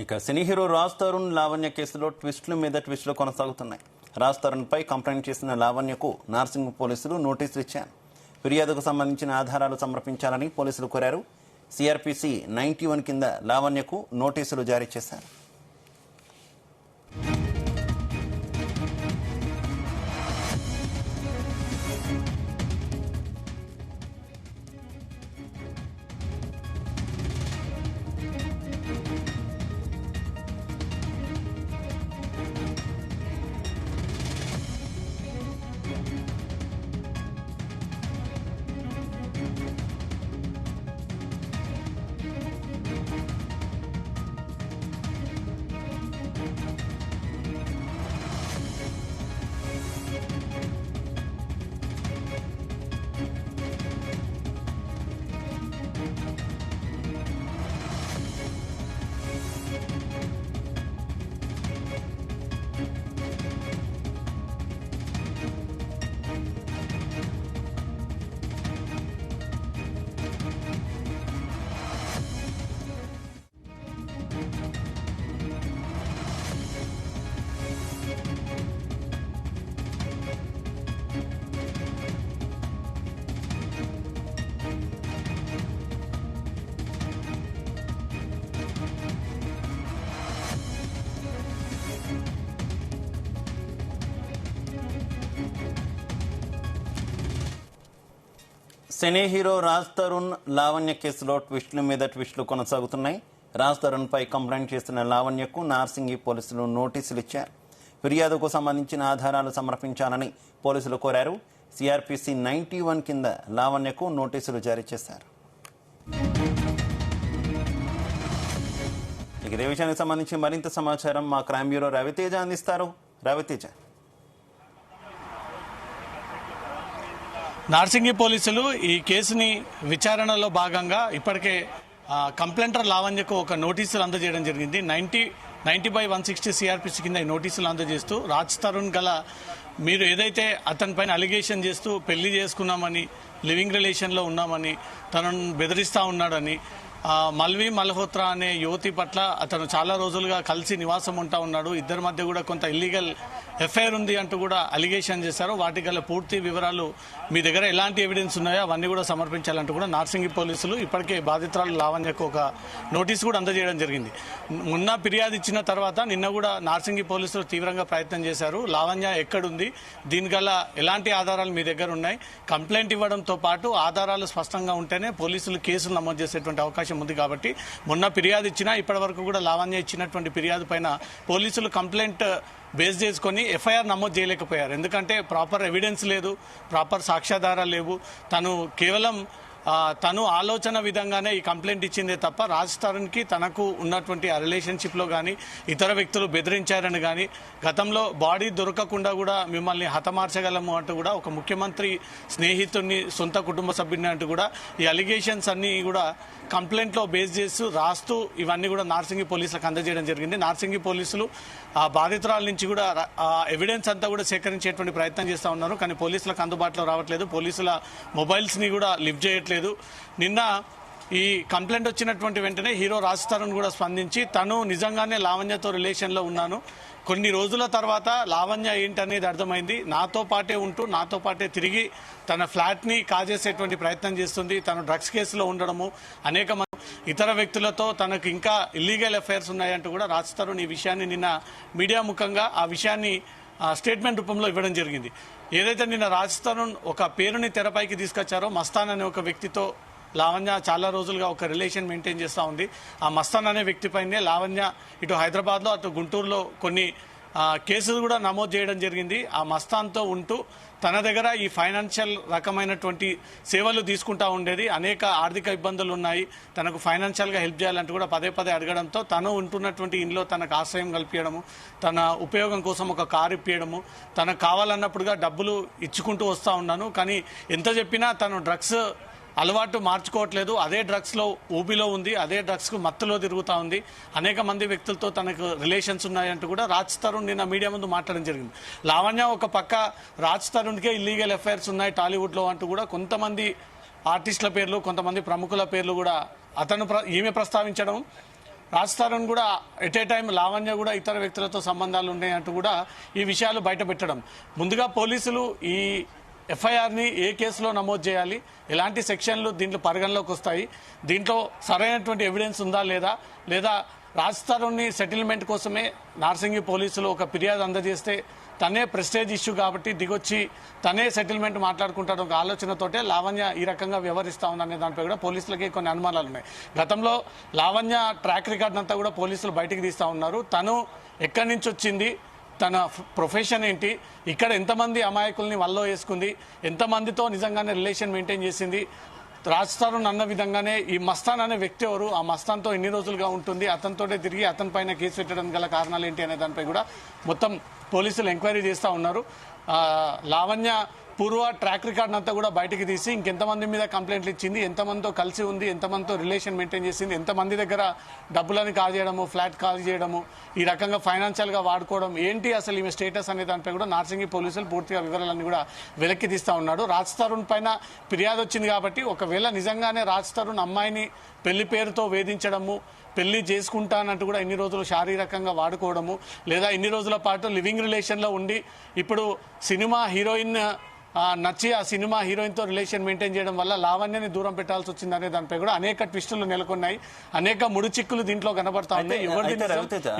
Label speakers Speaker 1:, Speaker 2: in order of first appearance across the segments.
Speaker 1: ఇక cine hero Raj Tarun Lavanya కేసులో ట్విస్టుల మీద ట్విస్టులు కొనసాగుతున్నాయి. రాజ్ తరుణ్ పై కంప్లైంట్ చేసిన లావణ్యకు నార్సింగ్ పోలీసులు నోటీసులు ఇచ్చారు. ఫిర్యాదుకు సంబంధించిన ఆధారాలు సమర్పించాలని పోలీసులు కోరారు. సిఆర్పిసి 91 కింద లావణ్యకు నోటీసులు జారీ చేశారు. సినీ హీరో రాజ్ తరుణ్ లావణ్య కేసులో ట్విస్టుల మీద ట్విస్టులు కొనసాగుతున్నాయి. రాజ్ తరుణ్ పై కంప్లైంట్ చేస్తున్న లావణ్యకు నార్సింగి పోలీసులు నోటీసులు ఇచ్చారు. ఫిర్యాదుకు సంబంధించిన ఆధారాలు సమర్పించాలని పోలీసులు కోరారు. సిఆర్పిసి 91 కింద లావణ్యకు నోటీసులు జారీ చేశారు. ఇదే విషయానికి సంబంధించి మరింత సమాచారం మా క్రైమ్ బ్యూరో రవితేజ అందిస్తారు. రవితేజ,
Speaker 2: నార్సింగి పోలీసులు ఈ కేసుని విచారణలో భాగంగా ఇప్పటికే కంప్లైంటర్ లావణ్యకు ఒక నోటీసులు అందజేయడం జరిగింది. 90/160 సిఆర్పిసి కింద ఈ నోటీసులు అందజేస్తూ రాజ్ తరుణ్ గల మీరు ఏదైతే అతని పైన అలిగేషన్ చేస్తూ పెళ్లి చేసుకున్నామని, లివింగ్ రిలేషన్లో ఉన్నామని, తనను బెదిరిస్తూ ఉన్నాడని, మల్వి మల్హోత్రా అనే యువతి పట్ల అతను చాలా రోజులుగా కలిసి నివాసం ఉంటా ఉన్నాడు, ఇద్దరి మధ్య కూడా కొంత ఇల్లీగల్ ఎఫ్ఐఆర్ ఉంది అంటూ కూడా అలిగేషన్ చేశారు. వాటి గల పూర్తి వివరాలు మీ దగ్గర ఎలాంటి ఎవిడెన్స్ ఉన్నాయో అవన్నీ కూడా సమర్పించాలంటూ కూడా నార్సింగి పోలీసులు ఇప్పటికే బాధితురాలు లావణ్యకు ఒక నోటీసు కూడా అందజేయడం జరిగింది. మొన్న ఫిర్యాదు ఇచ్చిన తర్వాత నిన్న కూడా నార్సింగి పోలీసులు తీవ్రంగా ప్రయత్నం చేశారు. లావణ్య ఎక్కడుంది, దీని గల ఎలాంటి ఆధారాలు మీ దగ్గర ఉన్నాయి, కంప్లైంట్ ఇవ్వడంతో పాటు ఆధారాలు స్పష్టంగా ఉంటేనే పోలీసులు కేసులు నమోదు చేసేటువంటి అవకాశం ఉంది. కాబట్టి మొన్న ఫిర్యాదు ఇచ్చినా ఇప్పటి వరకు కూడా లావణ్య ఇచ్చినటువంటి ఫిర్యాదు పైన పోలీసులు కంప్లైంట్ బేస్ చేసుకొని ఎఫ్ఐఆర్ నమోదు చేయలేకపోయారు. ఎందుకంటే ప్రాపర్ ఎవిడెన్స్ లేదు, ప్రాపర్ సాక్ష్యాధారాలు లేవు. తను ఆలోచన విధంగానే ఈ కంప్లైంట్ ఇచ్చిందే తప్ప రాజ్ తరుణ్కి తనకు ఉన్నటువంటి ఆ రిలేషన్షిప్లో కానీ ఇతర వ్యక్తులు బెదిరించారని కానీ, గతంలో బాడీ దొరకకుండా కూడా మిమ్మల్ని హతమార్చగలము అంటూ కూడా ఒక ముఖ్యమంత్రి స్నేహితుడిని, సొంత కుటుంబ సభ్యుడిని అంటూ కూడా ఈ అలిగేషన్స్ అన్నీ కూడా కంప్లైంట్లో బేస్ చేస్తూ రాస్తూ ఇవన్నీ కూడా నార్సింగి పోలీసులకు అందజేయడం జరిగింది. నార్సింగి పోలీసులు ఆ బాధితురాల నుంచి కూడా ఎవిడెన్స్ అంతా కూడా సేకరించేటువంటి ప్రయత్నం చేస్తూ ఉన్నారు. కానీ పోలీసులకు అందుబాటులో రావట్లేదు. పోలీసుల మొబైల్స్ని కూడా లిఫ్ట్ చేయట్లేదు. నిన్న ఈ కంప్లైంట్ వచ్చినటువంటి వెంటనే హీరో రాజ్ తరుణ్ కూడా స్పందించి తను నిజంగానే లావణ్యతో రిలేషన్లో ఉన్నాను, కొన్ని రోజుల తర్వాత లావణ్య ఏంటనేది అర్థమైంది, నాతో పాటే ఉంటూ నాతో పాటే తిరిగి తన ఫ్లాట్ని కాజేసేటువంటి ప్రయత్నం చేస్తుంది, తను డ్రగ్స్ కేసులో ఉండడము, అనేక ఇతర వ్యక్తులతో తనకు ఇంకా ఇల్లీగల్ అఫైర్స్ ఉన్నాయంటూ కూడా రాజ్ తరుణ్ ఈ విషయాన్ని నిన్న మీడియా ముఖంగా ఆ విషయాన్ని స్టేట్మెంట్ రూపంలో ఇవ్వడం జరిగింది. ఏదైతే నిన్న రాజ్ తరుణ్ ఒక పేరుని తెరపైకి తీసుకొచ్చారో, మస్తాన్ అనే ఒక వ్యక్తితో లావణ్య చాలా రోజులుగా ఒక రిలేషన్ మెయింటైన్ చేస్తూ ఉంది. ఆ మస్తాన్ అనే వ్యక్తిపైనే లావణ్య ఇటు హైదరాబాద్లో అటు గుంటూరులో కొన్ని కేసులు కూడా నమోదు చేయడం జరిగింది. ఆ మస్తాన్తో ఉంటూ తన దగ్గర ఈ ఫైనాన్షియల్ రకమైనటువంటి సేవలు తీసుకుంటా ఉండేది. అనేక ఆర్థిక ఇబ్బందులు ఉన్నాయి, తనకు ఫైనాన్షియల్గా హెల్ప్ చేయాలంటూ కూడా పదే పదే అడగడంతో తను ఉంటున్నటువంటి ఇంట్లో తనకు ఆశ్రయం కల్పించడము, తన ఉపయోగం కోసం ఒక కారు ఇప్పించడము, తనకు కావాలన్నప్పుడుగా డబ్బులు ఇచ్చుకుంటూ వస్తూ ఉన్నాను. కానీ ఎంత చెప్పినా తను డ్రగ్స్ అలవాటు మార్చుకోవట్లేదు, అదే డ్రగ్స్లో ఊబిలో ఉంది, అదే డ్రగ్స్కు మత్తులో తిరుగుతూ ఉంది, అనేక మంది వ్యక్తులతో తనకు రిలేషన్స్ ఉన్నాయంటూ కూడా రాజ్ తరుణ్ నిన్న మీడియా ముందు మాట్లాడడం జరిగింది. లావణ్య ఒక పక్క రాజ్ తరుణ్కే ఇల్లీగల్ అఫైర్స్ ఉన్నాయి టాలీవుడ్లో అంటూ కూడా కొంతమంది ఆర్టిస్టుల పేర్లు, కొంతమంది ప్రముఖుల పేర్లు కూడా ఈమె ప్రస్తావించడం, రాజ్ తరుణ్ కూడా ఎట్ ఏ టైం లావణ్య కూడా ఇతర వ్యక్తులతో సంబంధాలు ఉన్నాయంటూ కూడా ఈ విషయాలు బయట పెట్టడం. ముందుగా పోలీసులు ఈ ఎఫ్ఐఆర్ని ఏ కేసులో నమోదు చేయాలి, ఎలాంటి సెక్షన్లు దీంట్లో పరిగణలోకి వస్తాయి, దీంట్లో సరైనటువంటి ఎవిడెన్స్ ఉందా లేదా రాజ్ తరుణ్ని సెటిల్మెంట్ కోసమే నార్సింగి పోలీసులు ఒక ఫిర్యాదు అందజేస్తే తనే ప్రెస్టేజ్ ఇష్యూ కాబట్టి దిగొచ్చి తనే సెటిల్మెంట్ మాట్లాడుకుంటాడు ఒక ఆలోచనతోటే లావణ్య ఈ రకంగా వ్యవహరిస్తా ఉందనే దానిపై కూడా పోలీసులకి కొన్ని అనుమానాలు ఉన్నాయి. గతంలో లావణ్య ట్రాక్ రికార్డ్ అంతా కూడా పోలీసులు బయటికి తీస్తా ఉన్నారు. తను ఎక్కడి నుంచి వచ్చింది, తన ప్రొఫెషన్ ఏంటి, ఇక్కడ ఎంతమంది అమాయకుల్ని వల్లో వేసుకుంది, ఎంతమందితో నిజంగానే రిలేషన్ మెయింటైన్ చేసింది, రాజ్ తరుణ్ అన్న విధంగానే ఈ మస్తాన్ అనే వ్యక్తి ఎవరు, ఆ మస్తాన్తో ఎన్ని రోజులుగా ఉంటుంది, అతనితోటే తిరిగి అతని పైన కేసు పెట్టడం గల కారణాలు ఏంటి అనే దానిపై కూడా మొత్తం పోలీసులు ఎంక్వైరీ చేస్తూ ఉన్నారు. లావణ్య పూర్వ ట్రాక్ రికార్డ్ అంతా కూడా బయటికి తీసి ఇంకెంతమంది మీద కంప్లైంట్లు ఇచ్చింది, ఎంతమందితో కలిసి ఉంది, ఎంతమందితో రిలేషన్ మెయింటైన్ చేసింది, ఎంతమంది దగ్గర డబ్బులని కాల్ చేయడము, ఫ్లాట్ కాల్ చేయడము, ఈ రకంగా ఫైనాన్షియల్గా వాడుకోవడం ఏంటి, అసలు ఈమె స్టేటస్ అనే దానిపై కూడా నార్సింగి పోలీసులు పూర్తిగా వివరాలన్నీ కూడా వెలక్కి తీస్తూ ఉన్నాడు. రాజ్ తరుణ్ పైన ఫిర్యాదు వచ్చింది కాబట్టి ఒకవేళ నిజంగానే రాజ్ తరుణ్ అమ్మాయిని పెళ్లి పేరుతో వేధించడము, పెళ్లి చేసుకుంటానంటూ కూడా ఇన్ని రోజులు శారీరకంగా వాడుకోవడము, లేదా ఇన్ని రోజుల పాటు లివింగ్ రిలేషన్లో ఉండి ఇప్పుడు సినిమా హీరోయిన్ నచ్చి ఆ సినిమా హీరోయిన్తో రిలేషన్ మెయింటైన్ చేయడం వల్ల లావణ్యని దూరం పెట్టాల్సి వచ్చిందనే దానిపై కూడా అనేక ట్విస్టులు నెలకొన్నాయి, అనేక ముడిచిక్కులు దీంట్లో కనబడతా ఉన్నాయి.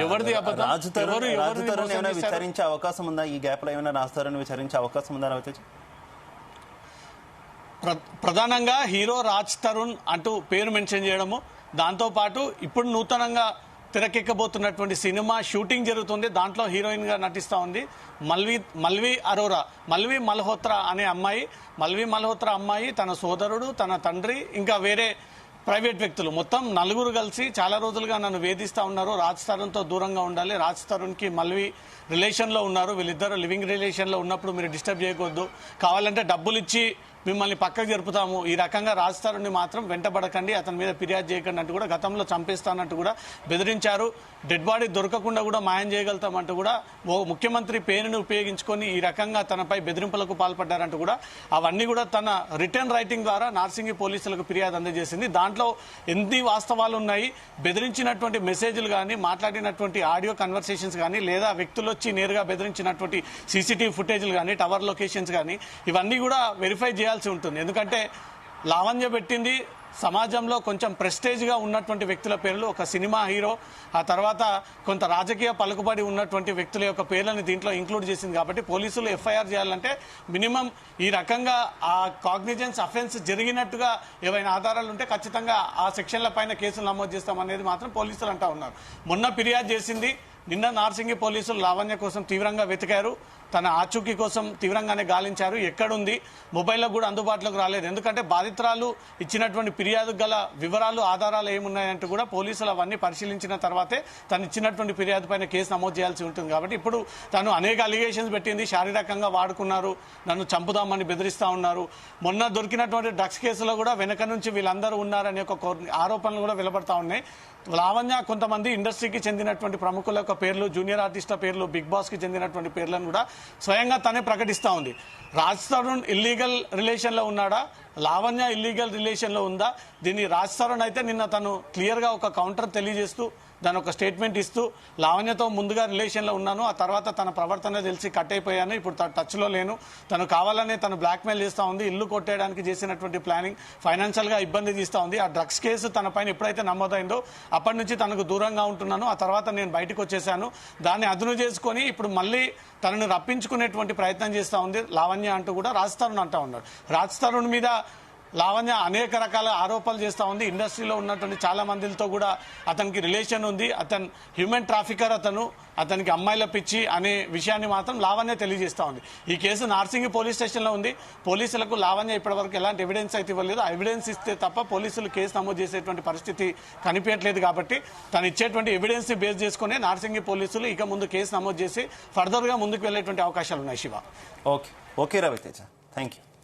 Speaker 2: ఎవరిది అబద్ధం,
Speaker 1: విచారించే అవకాశం ఉందా? ఈ గ్యాప్ లో ఏమైనా రాజ్ తరుణ్ విచారించే అవకాశం ఉందా రవితేజ?
Speaker 2: ప్రధానంగా హీరో రాజ్ తరుణ్ అంటూ పేరు మెన్షన్ చేయడము, దాంతోపాటు ఇప్పుడు నూతనంగా తెరకెక్కబోతున్నటువంటి సినిమా షూటింగ్ జరుగుతుంది, దాంట్లో హీరోయిన్ గా నటిస్తా ఉంది మల్వి అరోరా, మల్వి మల్హోత్రా అనే అమ్మాయి. మల్వి మల్హోత్రా అమ్మాయి, తన సోదరుడు, తన తండ్రి, ఇంకా వేరే ప్రైవేట్ వ్యక్తులు మొత్తం నలుగురు కలిసి చాలా రోజులుగా నన్ను వేధిస్తా ఉన్నారు, రాజ్ తరుణ్తో దూరంగా ఉండాలి, రాజ్ తరుణ్కి మల్వి రిలేషన్లో ఉన్నారు, వీళ్ళిద్దరు లివింగ్ రిలేషన్లో ఉన్నప్పుడు మీరు డిస్టర్బ్ చేయకూడదు, కావాలంటే డబ్బులు ఇచ్చి మిమ్మల్ని పక్కకు జరుపుతాము, ఈ రకంగా రాజ్ తరుణ్ని మాత్రం వెంటబడకండి, అతని మీద ఫిర్యాదు చేయకండి అంటూ కూడా గతంలో చంపేస్తానంటూ కూడా బెదిరించారు. డెడ్ బాడీ దొరకకుండా కూడా మాయం చేయగలుగుతామంటూ కూడా ఓ ముఖ్యమంత్రి పేరుని ఉపయోగించుకొని ఈ రకంగా తనపై బెదిరింపులకు పాల్పడ్డారంటూ కూడా అవన్నీ కూడా తన రిటర్న్ రైటింగ్ ద్వారా నార్సింగి పోలీసులకు ఫిర్యాదు అందజేసింది. దాంట్లో ఎన్ని వాస్తవాలు ఉన్నాయి, బెదిరించినటువంటి మెసేజ్లు కానీ, మాట్లాడినటువంటి ఆడియో కన్వర్సేషన్స్ కానీ, లేదా వ్యక్తులు వచ్చి నేరుగా బెదిరించినటువంటి సీసీటీవీ ఫుటేజ్లు కానీ, టవర్ లొకేషన్స్ కానీ, ఇవన్నీ కూడా వెరిఫై చేయాల్సి ఉంటుంది. ఎందుకంటే లావణ్య పెట్టింది సమాజంలో కొంచెం ప్రెస్టేజ్గా ఉన్నటువంటి వ్యక్తుల పేర్లు, ఒక సినిమా హీరో, ఆ తర్వాత కొంత రాజకీయ పలుకుబడి ఉన్నటువంటి వ్యక్తుల యొక్క పేర్లను దీంట్లో ఇంక్లూడ్ చేసింది. కాబట్టి పోలీసులు ఎఫ్ఐఆర్ చేయాలంటే మినిమం ఈ రకంగా ఆ కాగ్నిజెన్స్ అఫెన్స్ జరిగినట్టుగా ఏవైనా ఆధారాలు ఉంటే ఖచ్చితంగా ఆ సెక్షన్ల పైన కేసులు నమోదు చేస్తామనేది మాత్రం పోలీసులు అంటా ఉన్నారు. మొన్న ఫిర్యాదు చేసింది, నిన్న నార్సింగి పోలీసులు లావణ్య కోసం తీవ్రంగా వెతికారు, తన ఆచూకీ కోసం తీవ్రంగానే గాలించారు, ఎక్కడుంది, మొబైల్లో కూడా అందుబాటులోకి రాలేదు. ఎందుకంటే బాధితురాలు ఇచ్చినటువంటి ఫిర్యాదు గల వివరాలు, ఆధారాలు ఏమున్నాయంటూ కూడా పోలీసులు అవన్నీ పరిశీలించిన తర్వాతే తను ఇచ్చినటువంటి ఫిర్యాదు పైన కేసు నమోదు చేయాల్సి ఉంటుంది. కాబట్టి ఇప్పుడు తను అనేక అలిగేషన్స్ పెట్టింది, శారీరకంగా వాడుకున్నారు, నన్ను చంపుదామని బెదిరిస్తా ఉన్నారు, మొన్న దొరికినటువంటి డ్రగ్స్ కేసులో కూడా వెనక నుంచి వీళ్ళందరూ ఉన్నారనే ఒక ఆరోపణలు కూడా వెలువడతా ఉన్నాయి. లావణ్య కొంతమంది ఇండస్ట్రీకి చెందినటువంటి ప్రముఖుల యొక్క పేర్లు, జూనియర్ ఆర్టిస్టుల పేర్లు, బిగ్ బాస్ కి చెందినటువంటి పేర్లను కూడా స్వయంగా తనే ప్రకటిస్తా ఉంది. రాజ్ తరుణ్ ఇల్లీగల్ రిలేషన్లో ఉన్నాడా, లావణ్య ఇల్లీగల్ రిలేషన్లో ఉందా, దీన్ని రాజ్ తరుణ్ అయితే నిన్న తను క్లియర్గా ఒక కౌంటర్ తెలియజేస్తూ దాని ఒక స్టేట్మెంట్ ఇస్తూ లావణ్యతో ముందుగా రిలేషన్లో ఉన్నాను, ఆ తర్వాత తన ప్రవర్తన తెలిసి కట్ అయిపోయాను, ఇప్పుడు టచ్లో లేను, తను కావాలనే తను బ్లాక్మెయిల్ చేస్తూ ఉంది, ఇల్లు కొట్టేయడానికి చేసినటువంటి ప్లానింగ్, ఫైనాన్షియల్గా ఇబ్బంది తీస్తూ ఉంది, ఆ డ్రగ్స్ కేసు తన పైన ఎప్పుడైతే నమోదైందో అప్పటి నుంచి తనకు దూరంగా ఉంటున్నాను, ఆ తర్వాత నేను బయటకు వచ్చేసాను, దాన్ని అదును చేసుకొని ఇప్పుడు మళ్ళీ తనను రప్పించుకునేటువంటి ప్రయత్నం చేస్తూ ఉంది లావణ్య అంటూ కూడా రాజ్ తరుణ్ అంటూ ఉన్నాడు. రాజ్ తరుణ్ మీద లావణ్య అనేక రకాల ఆరోపణలు చేస్తూ ఉంది, ఇండస్ట్రీలో ఉన్నటువంటి చాలా మందితో కూడా అతనికి రిలేషన్ ఉంది, అతను హ్యూమన్ ట్రాఫికర్, అతనికి అమ్మాయిల పిచ్చి అనే విషయాన్ని మాత్రం లావణ్య తెలియజేస్తూ ఉంది. ఈ కేసు నార్సింగి పోలీస్ స్టేషన్లో ఉంది, పోలీసులకు లావణ్య ఇప్పటివరకు ఎలాంటి ఎవిడెన్స్ అయితే ఇవ్వలేదు, ఆ ఎవిడెన్స్ ఇస్తే తప్ప పోలీసులు కేసు నమోదు చేసేటువంటి పరిస్థితి కనిపించట్లేదు. కాబట్టి తను ఇచ్చేటువంటి ఎవిడెన్స్ ని బేస్ చేసుకునే నార్సింగి పోలీసులు ఇక ముందు కేసు నమోదు చేసి ఫర్దర్గా ముందుకు వెళ్లేటువంటి అవకాశాలు ఉన్నాయి. Shiva,
Speaker 1: okay Raviteja, thank you.